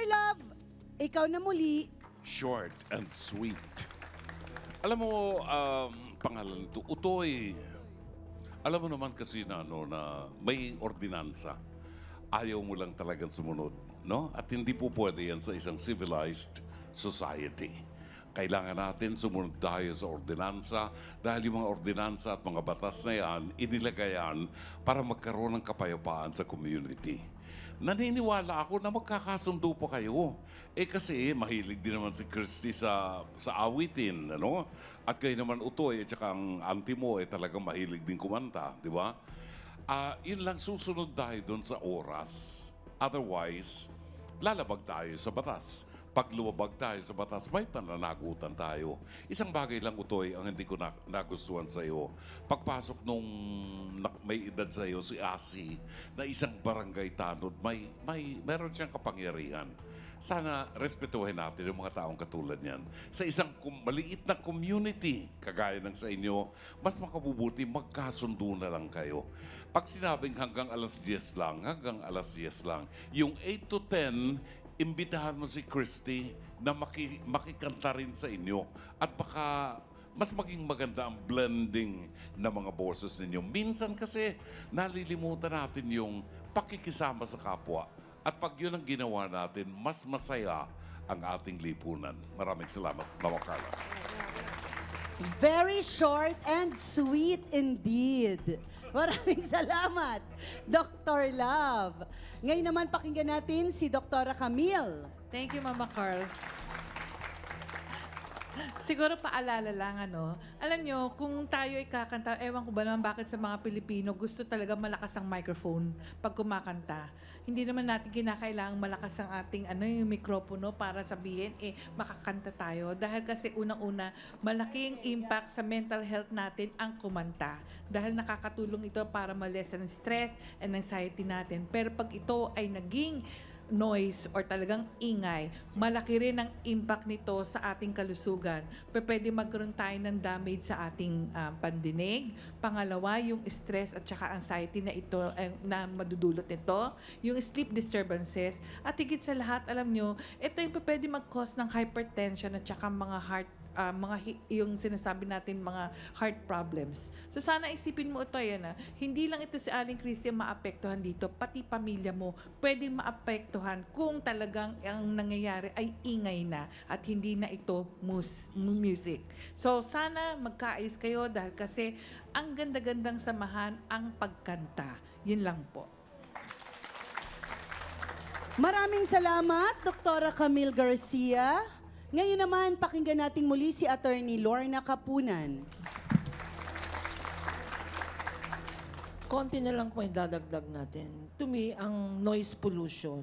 Dr. Love, ikaw na muli. Short and sweet. Alam mo, pangalan nito, Utoy. Alam mo naman kasi na, na may ordinansa. Ayaw mo lang talagang sumunod. No? At hindi po pwede yan sa isang civilized society. Kailangan natin sumunod tayo sa ordinansa dahil yung mga ordinansa at mga batas na yan, inilagay yan para magkaroon ng kapayapaan sa community. Naniniwala ako na magkakasundo pa kayo. Kasi mahilig din naman si Christy sa awitin, ano? At kayo naman Utoy, at saka ang auntie mo talagang mahilig din kumanta, di ba? Yun lang, susunod tayo doon sa oras. Otherwise, lalabag tayo sa batas. Pag lumabag tayo sa batas, may pananagutan tayo. Isang bagay lang, Utoy, ang hindi ko nagustuhan sa iyo. Pagpasok nung may edad sa iyo, si Asi, na isang barangay tanod, meron siyang kapangyarihan. Sana respetuhin natin yung mga taong katulad niyan. Sa isang maliit na community, kagaya ng sa inyo, mas makabubuti magkasundo na lang kayo. Pag sinabing hanggang alas 10 lang, hanggang alas 10 lang. Yung 8 to 10, imbitahan mo si Christy na makikanta rin sa inyo at baka mas maging maganda ang blending ng mga boses ninyo. Minsan kasi nalilimutan natin yung pakikisama sa kapwa. At pag yun ang ginawa natin, mas masaya ang ating lipunan. Maraming salamat, Mama Carla. Very short and sweet indeed. Maraming salamat, Dr. Love. Ngayon naman pakinggan natin si Dr. Camille. Thank you, Mama Carl. Siguro paalala lang, alam nyo, kung tayo ay kakanta, ewan ko ba naman bakit sa mga Pilipino gusto talaga malakas ang microphone pag kumakanta. Hindi naman natin kinakailangang malakas ang ating yung mikropono para sabihin, makakanta tayo. Dahil kasi unang-una, malaking impact sa mental health natin ang kumanta. Dahil nakakatulong ito para ma-lessen stress and anxiety natin. Pero pag ito ay naging noise or talagang ingay, malaki rin ang impact nito sa ating kalusugan. Pwede magkaroon tayo ng damage sa ating pandinig. Pangalawa, yung stress at saka anxiety na ito na madudulot nito. Yung sleep disturbances. At higit sa lahat, alam nyo, ito yung pwede mag-cause ng hypertension at saka mga yung sinasabi natin mga heart problems. So sana isipin mo ito hindi lang ito si Aling Christy maapektuhan dito, pati pamilya mo pwedeng maapektuhan kung talagang ang nangyayari ay ingay na at hindi na ito music. So sana magkaayos kayo dahil kasi ang ganda-gandang samahan ang pagkanta. Yun lang po. Maraming salamat, Dr. Camille Garcia. Ngayon naman, pakinggan natin muli si Attorney Lorna Kapunan. Konti na lang po yung dadagdag natin. To me, ang noise pollution,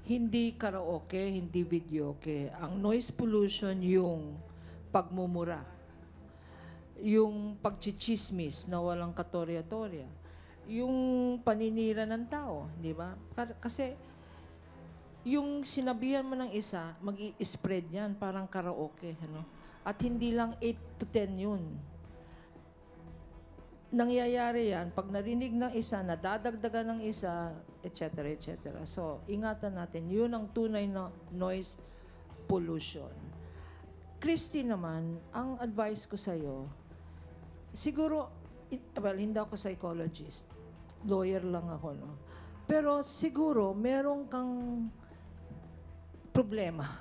hindi karaoke, hindi videoke. Ang noise pollution, yung pagmumura. Yung pagchichismis na walang katorya-torya. Yung paninira ng tao, di ba? Kasi yung sinabihan mo ng isa, mag-i-spread yan, parang karaoke. At hindi lang 8 to 10 yun. Nangyayari yan, pag narinig ng isa, nadadagdagan ng isa, etc., etc. So, ingatan natin, yun ang tunay na noise pollution. Christy naman, ang advice ko sa'yo, siguro, well, hindi ako psychologist. Lawyer lang ako, Pero siguro, meron kang problema.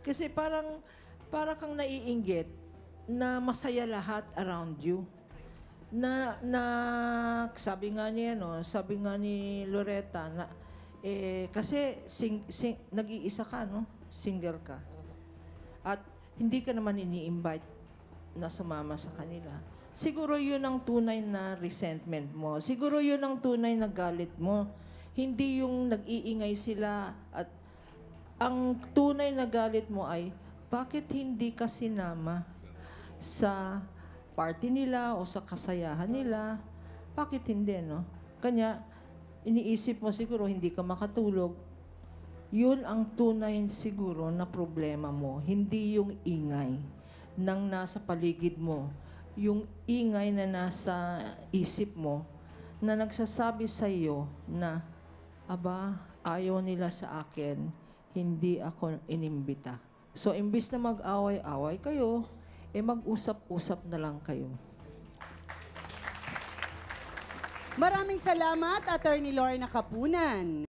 Kasi para kang naiinggit na masaya lahat around you. Na sabi nga ni Loretta, kasi nag-iisa ka, single ka. At hindi ka naman ini-invite na sumama sa kanila. Siguro yun ang tunay na resentment mo. Siguro yun ang tunay na galit mo. Hindi yung nag-iingay sila at ang tunay na galit mo ay, bakit hindi ka sinama sa party nila o sa kasayahan nila? Bakit hindi, Kanya, iniisip mo siguro hindi ka makatulog. Yun ang tunay siguro na problema mo. Hindi yung ingay ng nasa paligid mo. Yung ingay na nasa isip mo na nagsasabi sa iyo na, aba, ayaw nila sa akin. hindi ako inimbita. So, imbis na mag-away-away kayo, mag-usap-usap na lang kayo. Maraming salamat, Attorney Lorna Kapunan.